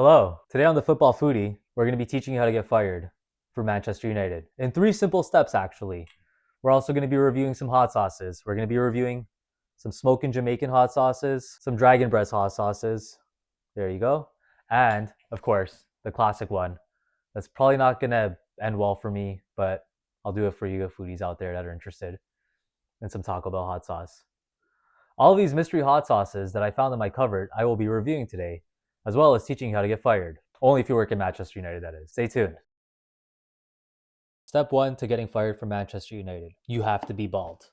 Hello. Today on the Football Foodie, we're going to be teaching you how to get fired for Manchester United in three simple steps, actually. We're also going to be reviewing some hot sauces. We're going to be reviewing some smoking Jamaican hot sauces, some dragon breast hot sauces. There you go. And, of course, the classic one. That's probably not going to end well for me, but I'll do it for you foodies out there that are interested in some Taco Bell hot sauce. All of these mystery hot sauces that I found in my cupboard, I will be reviewing today, as well as teaching you how to get fired. Only if you work at Manchester United, that is. Stay tuned. Step one to getting fired from Manchester United: you have to be bald.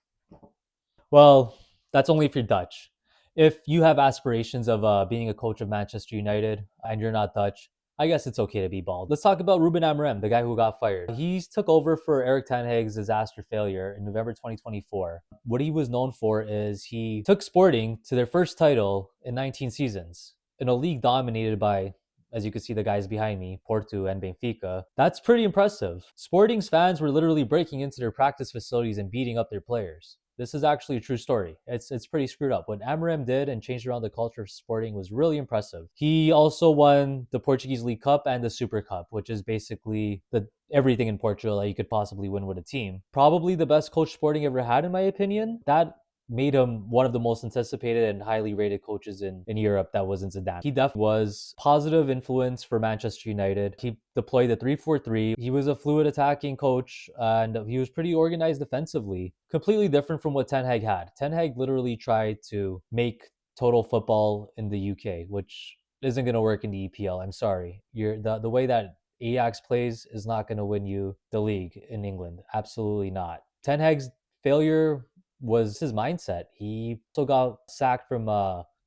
Well, that's only if you're Dutch. If you have aspirations of being a coach of Manchester United and you're not Dutch, I guess it's okay to be bald. Let's talk about Ruben Amorim, the guy who got fired. He took over for Eric Ten Hag's disaster failure in November 2024. What he was known for is he took Sporting to their first title in 19 seasons in a league dominated by, as you can see, the guys behind me, Porto and Benfica. That's pretty impressive. Sporting's fans were literally breaking into their practice facilities and beating up their players. This is actually a true story. It's pretty screwed up. What Amorim did and changed around the culture of Sporting was really impressive. He also won the Portuguese League Cup and the Super Cup, which is basically the everything in Portugal that you could possibly win with a team. Probably the best coach Sporting ever had, in my opinion. That made him one of the most anticipated and highly rated coaches in Europe that wasn't Zidane. He definitely was positive influence for Manchester United. He deployed the 3-4-3. He was a fluid attacking coach and he was pretty organized defensively. Completely different from what Ten Hag had. Ten Hag literally tried to make total football in the UK, which isn't going to work in the EPL. I'm sorry. The way that Ajax plays is not going to win you the league in England. Absolutely not. Ten Hag's failure was his mindset. He still got sacked from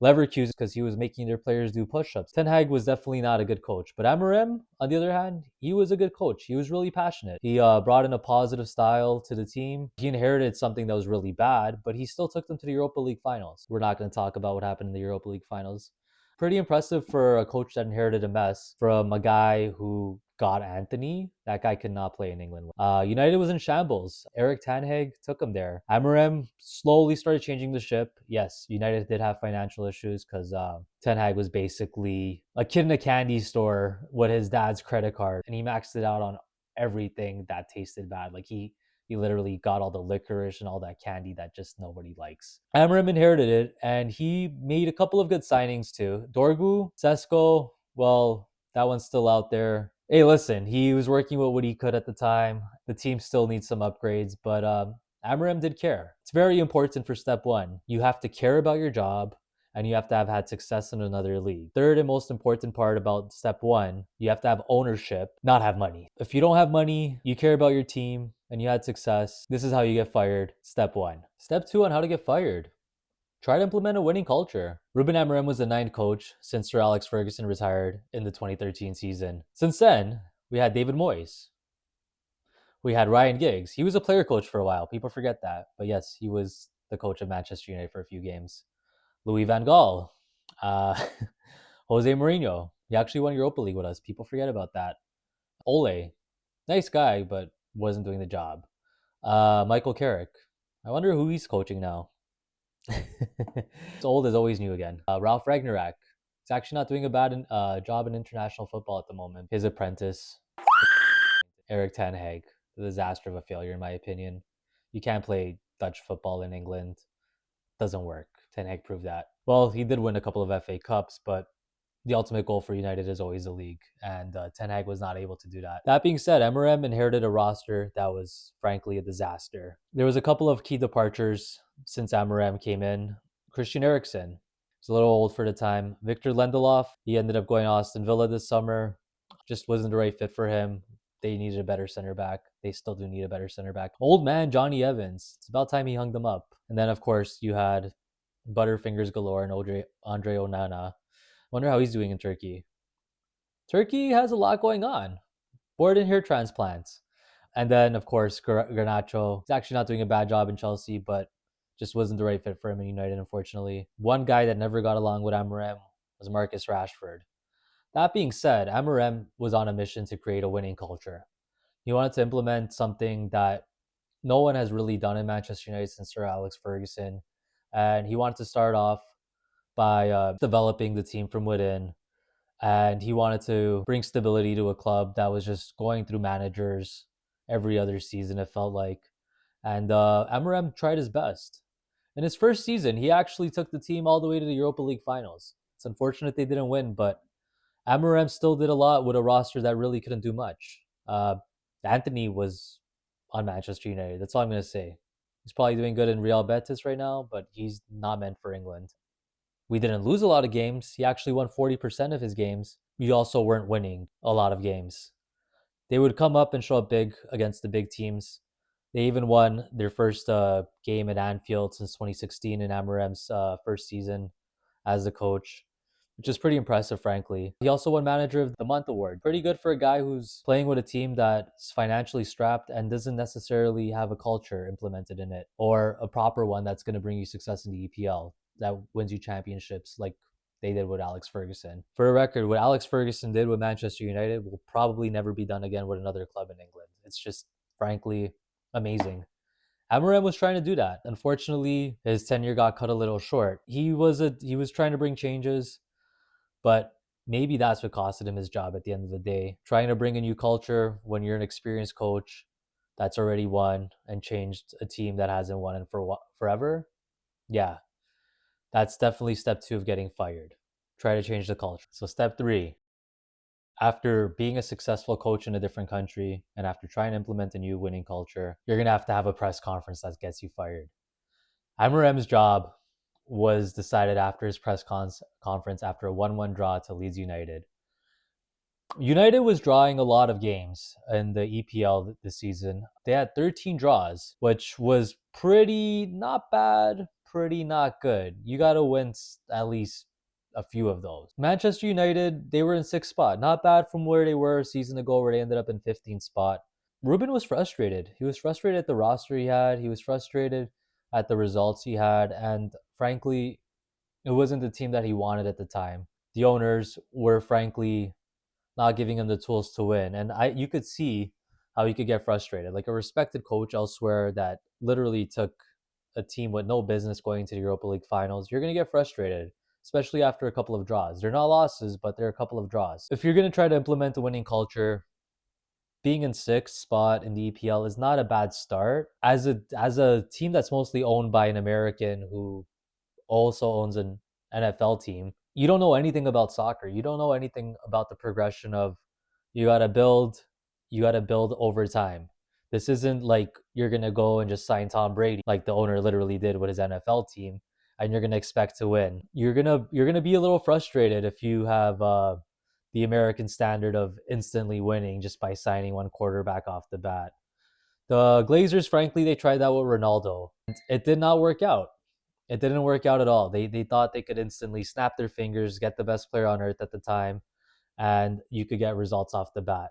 Leverkusen because he was making their players do push-ups. Ten Hag was definitely not a good coach. But Amorim, on the other hand, he was a good coach. He was really passionate. He brought in a positive style to the team. He inherited something that was really bad, but he still took them to the Europa League finals. We're not going to talk about what happened in the Europa League finals. Pretty impressive for a coach that inherited a mess from a guy who got Anthony. That guy could not play in England. United was in shambles. Eric Ten Hag took him there. Amorim slowly started changing the ship. Yes, United did have financial issues because Ten Hag was basically a kid in a candy store with his dad's credit card, and he maxed it out on everything that tasted bad. Like he literally got all the licorice and all that candy that just nobody likes. Amorim inherited it, and he made a couple of good signings too. Dorgu, Sesko, well, that one's still out there. Hey, listen, he was working with what he could at the time. The team still needs some upgrades, but Amorim did care. It's very important for step one. You have to care about your job and you have to have had success in another league. Third and most important part about step one, you have to have ownership, not have money. If you don't have money, you care about your team, and you had success, this is how you get fired. Step one. Step two on how to get fired: try to implement a winning culture. Ruben Amorim was the ninth coach since Sir Alex Ferguson retired in the 2013 season. Since then, we had David Moyes. We had Ryan Giggs. He was a player coach for a while. People forget that. But yes, he was the coach of Manchester United for a few games. Louis van Gaal, uh, Jose Mourinho. He actually won Europa League with us. People forget about that. Ole, nice guy, but wasn't doing the job. Michael Carrick. I wonder who he's coaching now. It's old is always new again. Ralph Ragnarak. He's actually not doing a bad job in international football at the moment. His apprentice, Eric Ten Hag, a disaster of a failure in my opinion. You can't play Dutch football in England. Doesn't work. Ten Hag proved that. Well, he did win a couple of FA Cups, but the ultimate goal for United is always the league, and Ten Hag was not able to do that. That being said, Amorim inherited a roster that was frankly a disaster. There was a couple of key departures since Amorim came in. Christian Eriksen, he's a little old for the time. Victor Lindelof, he ended up going to Aston Villa this summer. Just wasn't the right fit for him. They needed a better center back. They still do need a better center back. Old man Johnny Evans. It's about time he hung them up. And then, of course, you had Butterfingers galore and Andre Onana. Wonder how he's doing in Turkey. Turkey has a lot going on. Board and hair transplants. And then, of course, Garnacho. He's actually not doing a bad job in Chelsea, but just wasn't the right fit for him in United, unfortunately. One guy that never got along with Amorim was Marcus Rashford. That being said, Amorim was on a mission to create a winning culture. He wanted to implement something that no one has really done in Manchester United since Sir Alex Ferguson. And he wanted to start off by developing the team from within and he wanted to bring stability to a club that was just going through managers every other season, it felt like. And Amorim tried his best. In his first season, he actually took the team all the way to the Europa League finals. It's unfortunate they didn't win, but Amorim still did a lot with a roster that really couldn't do much. Anthony was on Manchester United. That's all I'm going to say. He's probably doing good in Real Betis right now, but he's not meant for England. We didn't lose a lot of games. He actually won 40% of his games. We also weren't winning a lot of games. They would come up and show up big against the big teams. They even won their first game at Anfield since 2016 in Amorim's first season as the coach, which is pretty impressive, frankly. He also won Manager of the Month award. Pretty good for a guy who's playing with a team that's financially strapped and doesn't necessarily have a culture implemented in it or a proper one that's going to bring you success in the EPL that wins you championships like they did with Alex Ferguson. For a record, what Alex Ferguson did with Manchester United will probably never be done again with another club in England. It's just, frankly, amazing. Amorim was trying to do that. Unfortunately, his tenure got cut a little short. He was trying to bring changes, but maybe that's what costed him his job at the end of the day. Trying to bring a new culture when you're an experienced coach that's already won and changed a team that hasn't won in forever. Yeah, that's definitely step 2 of getting fired. Try to change the culture. So step 3, after being a successful coach in a different country and after trying to implement a new winning culture, you're going to have a press conference that gets you fired. Amorim's job was decided after his conference after a 1-1 draw to Leeds United. United was drawing a lot of games in the EPL this season. They had 13 draws, which was pretty not bad, pretty not good. You got to win at least a few of those. Manchester United, they were in 6th spot. Not bad from where they were a season ago where they ended up in 15th spot. Ruben was frustrated. He was frustrated at the roster he had. He was frustrated at the results he had. And frankly, it wasn't the team that he wanted at the time. The owners were frankly not giving him the tools to win. And you could see how he could get frustrated. Like a respected coach elsewhere that literally took a team with no business going to the Europa League finals, you're going to get frustrated, especially after a couple of draws. They're not losses, but they're a couple of draws. If you're going to try to implement a winning culture, being in 6th spot in the EPL is not a bad start. As a team that's mostly owned by an American who also owns an NFL team, you don't know anything about soccer. You don't know anything about the progression of you got to build, over time. This isn't like you're going to go and just sign Tom Brady like the owner literally did with his NFL team and you're going to expect to win. You're going to be a little frustrated if you have the American standard of instantly winning just by signing one quarterback off the bat. The Glazers, frankly, they tried that with Ronaldo. It did not work out. It didn't work out at all. They thought they could instantly snap their fingers, get the best player on earth at the time, and you could get results off the bat.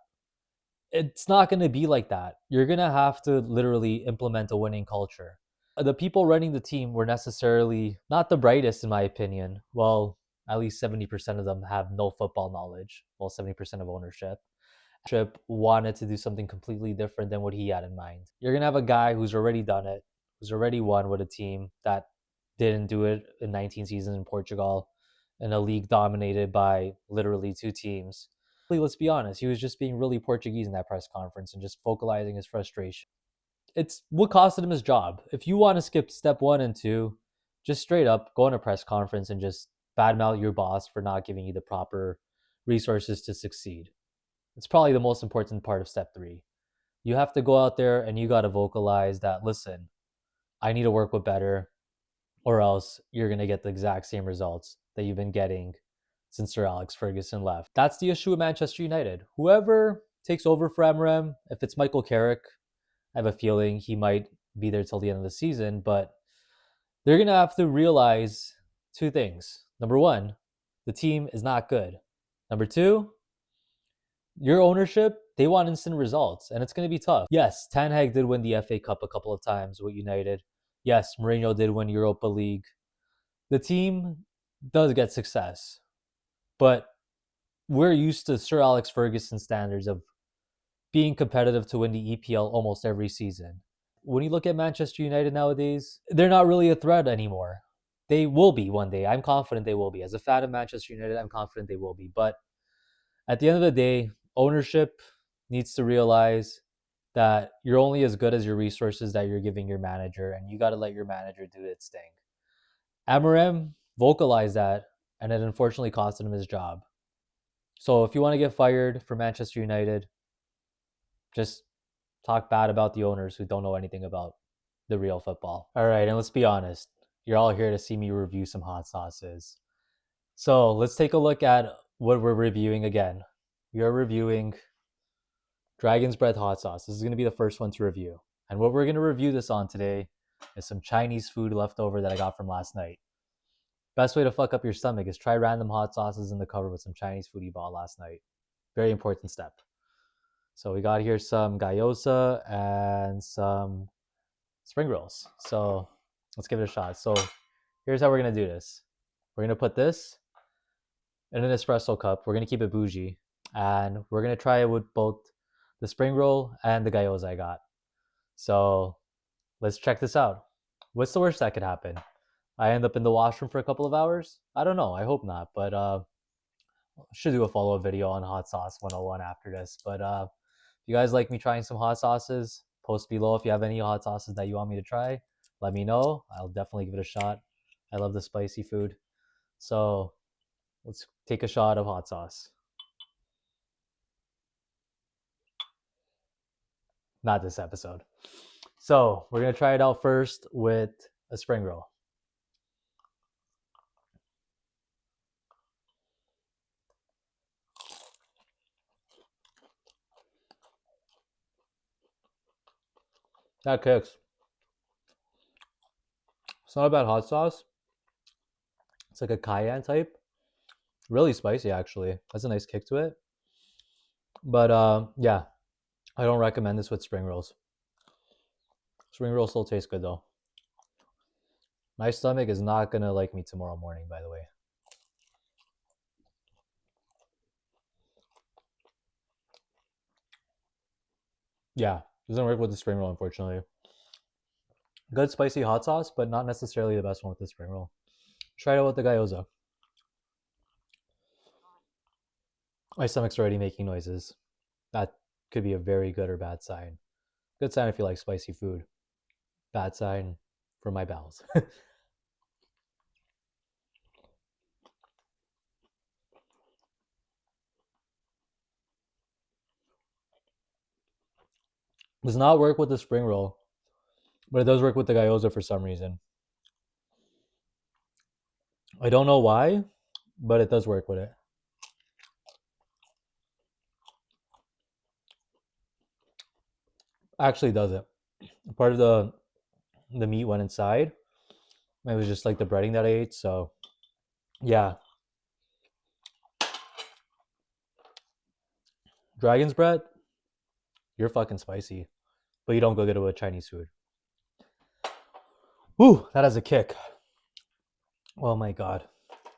It's not going to be like that. You're going to have to literally implement a winning culture. The people running the team were necessarily not the brightest, in my opinion. Well, at least 70% of them have no football knowledge. Well, 70% of ownership. Trip wanted to do something completely different than what he had in mind. You're going to have a guy who's already done it, who's already won with a team that didn't do it in 19 seasons in Portugal, in a league dominated by literally 2 teams. Let's be honest, he was just being really Portuguese in that press conference and just vocalizing his frustration. It's what costed him his job. If you want to skip step 1 and 2, just straight up go in a press conference and just badmouth your boss for not giving you the proper resources to succeed. It's probably the most important part of step 3. You have to go out there and you got to vocalize that, listen, I need to work with better, or else you're going to get the exact same results that you've been getting since Sir Alex Ferguson left. That's the issue with Manchester United. Whoever takes over for Amorim, if it's Michael Carrick, I have a feeling he might be there till the end of the season, but they're going to have to realize 2 things. Number 1, the team is not good. Number 2, your ownership, they want instant results, and it's going to be tough. Yes, Ten Hag did win the FA Cup a couple of times with United. Yes, Mourinho did win Europa League. The team does get success, but we're used to Sir Alex Ferguson standards of being competitive to win the EPL almost every season. When you look at Manchester United nowadays, they're not really a threat anymore. They will be one day. I'm confident they will be. As a fan of Manchester United, I'm confident they will be. But At the end of the day, ownership needs to realize that you're only as good as your resources that you're giving your manager, and you got to let your manager do its thing. Amorim vocalized that, and it unfortunately costed him his job. So if you want to get fired for Manchester United, just talk bad about the owners who don't know anything about the real football. All right, and let's be honest. You're all here to see me review some hot sauces. So let's take a look at what we're reviewing again. We are reviewing Dragon's Breath hot sauce. This is going to be the first one to review. And what we're going to review this on today is some Chinese food left over that I got from last night. Best way to fuck up your stomach is try random hot sauces in the cupboard with some Chinese food you bought last night. Very important step. So we got here some gyoza and some spring rolls. So let's give it a shot. So here's how we're going to do this. We're going to put this in an espresso cup. We're going to keep it bougie. And we're going to try it with both the spring roll and the gyoza I got. So let's check this out. What's the worst that could happen? I end up in the washroom for a couple of hours? I don't know. I hope not. But should do a follow-up video on hot sauce 101 after this. But if you guys like me trying some hot sauces, post below if you have any hot sauces that you want me to try. Let me know. I'll definitely give it a shot. I love the spicy food. So let's take a shot of hot sauce. Not this episode. So we're going to try it out first with a spring roll. That kicks. It's not a bad hot sauce. It's like a cayenne type. Really spicy, actually. Has a nice kick to it. But yeah, I don't recommend this with spring rolls. Spring rolls still taste good though. My stomach is not gonna like me tomorrow morning, by the way. Yeah, doesn't work with the spring roll, unfortunately. Good spicy hot sauce, but not necessarily the best one with the spring roll. Try it out with the gyoza. My stomach's already making noises. That could be a very good or bad sign. Good sign if you like spicy food. Bad sign for my bowels. Does not work with the spring roll, but it does work with the gyoza for some reason. I don't know why, but it does work with it. Actually doesn't. Part of the meat went inside. It was just like the breading that I ate, so yeah. Dragon's bread, you're fucking spicy, but you don't go get it with Chinese food. Whew, that has a kick. Oh my god.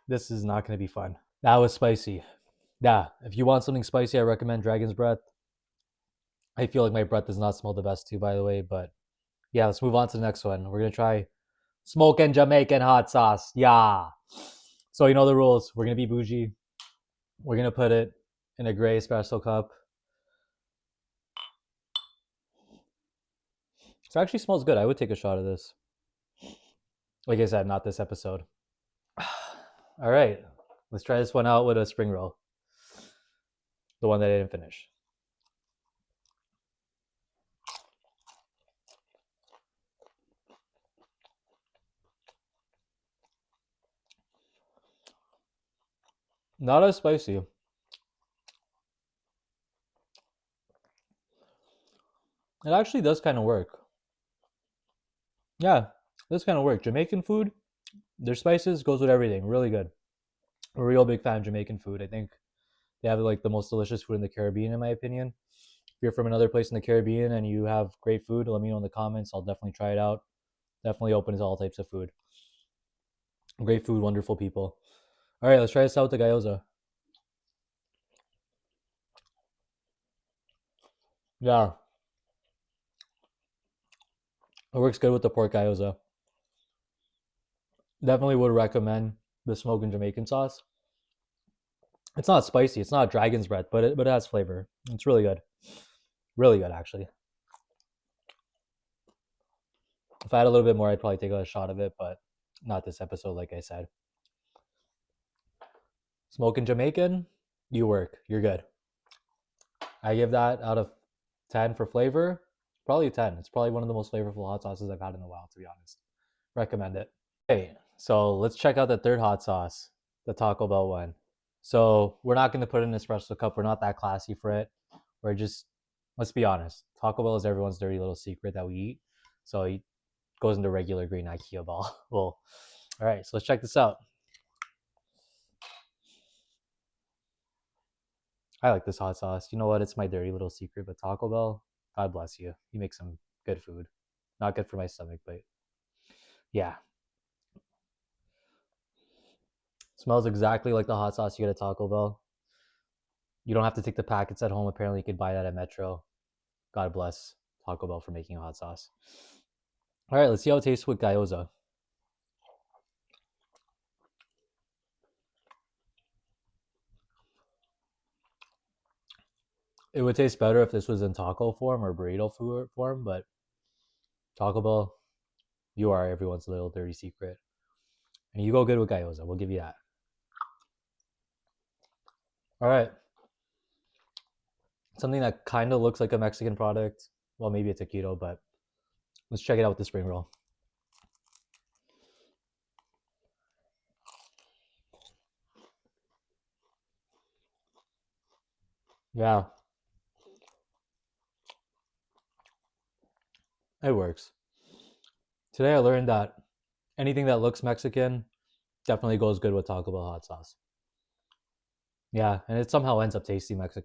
This is not going to be fun. That was spicy. Yeah, if you want something spicy, I recommend Dragon's Breath. I feel like my breath does not smell the best too, by the way, but yeah, let's move on to the next one. We're going to try smoking Jamaican hot sauce. Yeah. So you know the rules. We're going to be bougie. We're going to put it in a gray espresso cup. It actually smells good. I would take a shot of this. Like I said, not this episode. All right, let's try this one out with a spring roll. The one that I didn't finish. Not as spicy. It actually does kind of work. Yeah, it does kind of work. Jamaican food, their spices goes with everything. Really good. I'm a real big fan of Jamaican food. I think they have like the most delicious food in the Caribbean, in my opinion. If you're from another place in the Caribbean and you have great food, let me know in the comments. I'll definitely try it out. Definitely open to all types of food. Great food, wonderful people. All right, let's try this out with the gyoza. Yeah, it works good with the pork gyoza. Definitely would recommend the smoking Jamaican sauce. It's not spicy. It's not dragon's breath, but it has flavor. It's really good. Really good, actually. If I had a little bit more, I'd probably take a shot of it, but not this episode, like I said. Smoking Jamaican, you work. You're good. I give that out of 10 for flavor. Probably a 10. It's probably one of the most flavorful hot sauces I've had in a while, to be honest. Recommend it. Okay, so let's check out the third hot sauce, the Taco Bell one. So we're not going to put in an espresso cup. We're not that classy for it. We're just, let's be honest. Taco Bell is everyone's dirty little secret that we eat. So it goes into regular green IKEA ball. Well, all right, so let's check this out. I like this hot sauce. You know what? It's my dirty little secret, but Taco Bell, God bless you. You make some good food. Not good for my stomach, but yeah. Smells exactly like the hot sauce you get at Taco Bell. You don't have to take the packets at home. Apparently, you could buy that at Metro. God bless Taco Bell for making a hot sauce. All right, let's see how it tastes with gyoza. It would taste better if this was in taco form or burrito form, but Taco Bell, you are everyone's little dirty secret. And you go good with gyoza. We'll give you that. All right. Something that kind of looks like a Mexican product. Well, maybe a taquito, but let's check it out with the spring roll. Yeah, it works. Today I learned that anything that looks Mexican definitely goes good with Taco Bell hot sauce. Yeah, and it somehow ends up tasting Mexican.